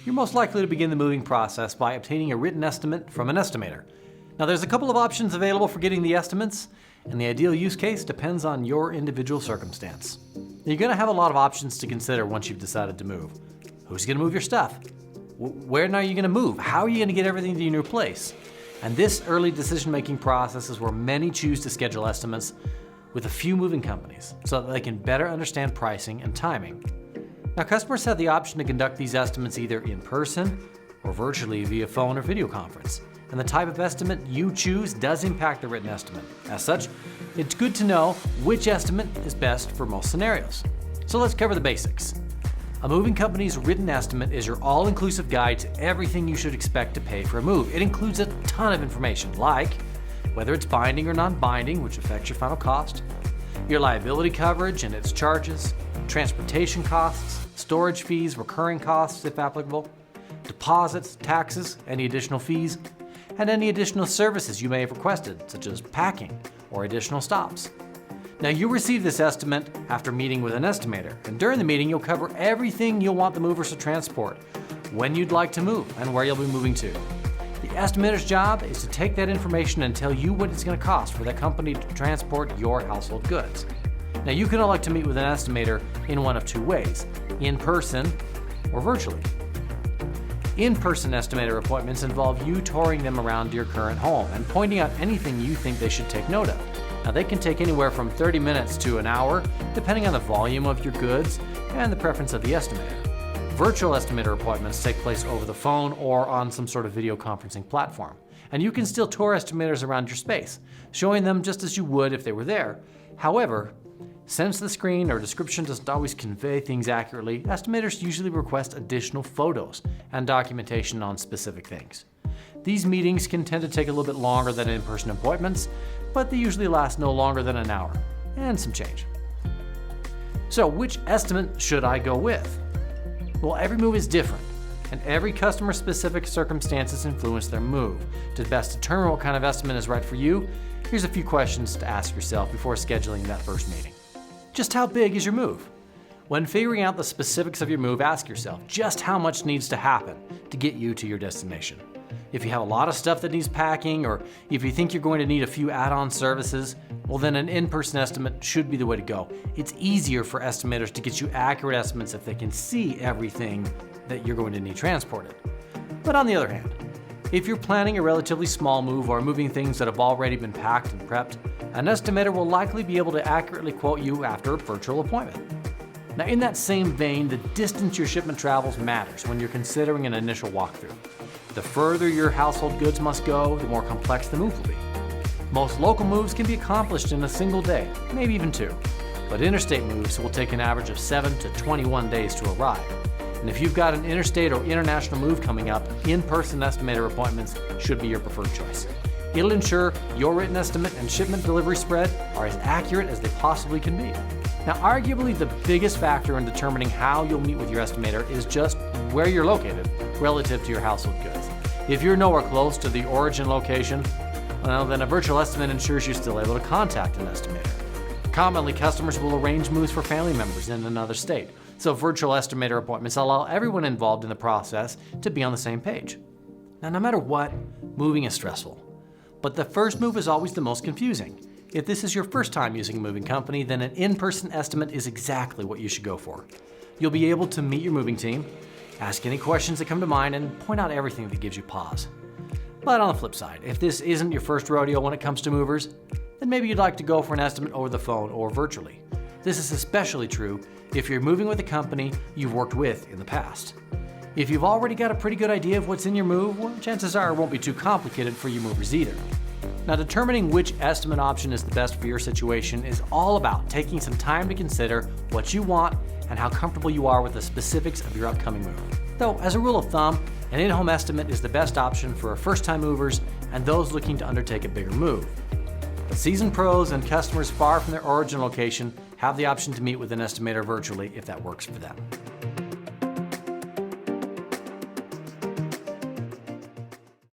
You're most likely to begin the moving process by obtaining a written estimate from an estimator. Now, there's a couple of options available for getting the estimates, and the ideal use case depends on your individual circumstance. You're going to have a lot of options to consider once you've decided to move. Who's going to move your stuff? Where are you going to move? How are you going to get everything to your new place? And this early decision-making process is where many choose to schedule estimates with a few moving companies so that they can better understand pricing and timing. Now, customers have the option to conduct these estimates either in person or virtually via phone or video conference. And the type of estimate you choose does impact the written estimate. As such, it's good to know which estimate is best for most scenarios. So let's cover the basics. A moving company's written estimate is your all-inclusive guide to everything you should expect to pay for a move. It includes a ton of information, like whether it's binding or non-binding, which affects your final cost, your liability coverage and its charges, transportation costs, storage fees, recurring costs if applicable, deposits, taxes, any additional fees, and any additional services you may have requested, such as packing or additional stops. Now, you'll receive this estimate after meeting with an estimator, and during the meeting you'll cover everything you'll want the movers to transport, when you'd like to move, and where you'll be moving to. The estimator's job is to take that information and tell you what it's going to cost for that company to transport your household goods. Now, you can elect to meet with an estimator in one of two ways, in person or virtually. In-person estimator appointments involve you touring them around your current home and pointing out anything you think they should take note of. Now, they can take anywhere from 30 minutes to an hour, depending on the volume of your goods and the preference of the estimator. Virtual estimator appointments take place over the phone or on some sort of video conferencing platform. And you can still tour estimators around your space, showing them just as you would if they were there. However, since the screen or description doesn't always convey things accurately, estimators usually request additional photos and documentation on specific things. These meetings can tend to take a little bit longer than in-person appointments, but they usually last no longer than an hour, and some change. So, which estimate should I go with? Well, every move is different, and every customer-specific circumstances influence their move. To best determine what kind of estimate is right for you, here's a few questions to ask yourself before scheduling that first meeting. Just how big is your move? When figuring out the specifics of your move, ask yourself just how much needs to happen to get you to your destination. If you have a lot of stuff that needs packing, or if you think you're going to need a few add-on services, well, then an in-person estimate should be the way to go. It's easier for estimators to get you accurate estimates if they can see everything that you're going to need transported. But on the other hand, if you're planning a relatively small move or moving things that have already been packed and prepped, an estimator will likely be able to accurately quote you after a virtual appointment. Now, in that same vein, the distance your shipment travels matters when you're considering an initial walkthrough. The further your household goods must go, the more complex the move will be. Most local moves can be accomplished in a single day, maybe even two, but interstate moves will take an average of 7 to 21 days to arrive. And if you've got an interstate or international move coming up, in-person estimator appointments should be your preferred choice. It'll ensure your written estimate and shipment delivery spread are as accurate as they possibly can be. Now, arguably the biggest factor in determining how you'll meet with your estimator is just where you're located relative to your household goods. If you're nowhere close to the origin location, well, then a virtual estimate ensures you're still able to contact an estimator. Commonly, customers will arrange moves for family members in another state, so virtual estimator appointments allow everyone involved in the process to be on the same page. Now, no matter what, moving is stressful, but the first move is always the most confusing. If this is your first time using a moving company, then an in-person estimate is exactly what you should go for. You'll be able to meet your moving team, ask any questions that come to mind, and point out everything that gives you pause. But on the flip side, if this isn't your first rodeo when it comes to movers, then maybe you'd like to go for an estimate over the phone or virtually. This is especially true if you're moving with a company you've worked with in the past. If you've already got a pretty good idea of what's in your move, well, chances are it won't be too complicated for you movers either. Now, determining which estimate option is the best for your situation is all about taking some time to consider what you want and how comfortable you are with the specifics of your upcoming move. Though, as a rule of thumb, an in-home estimate is the best option for first-time movers and those looking to undertake a bigger move. But seasoned pros and customers far from their origin location have the option to meet with an estimator virtually if that works for them.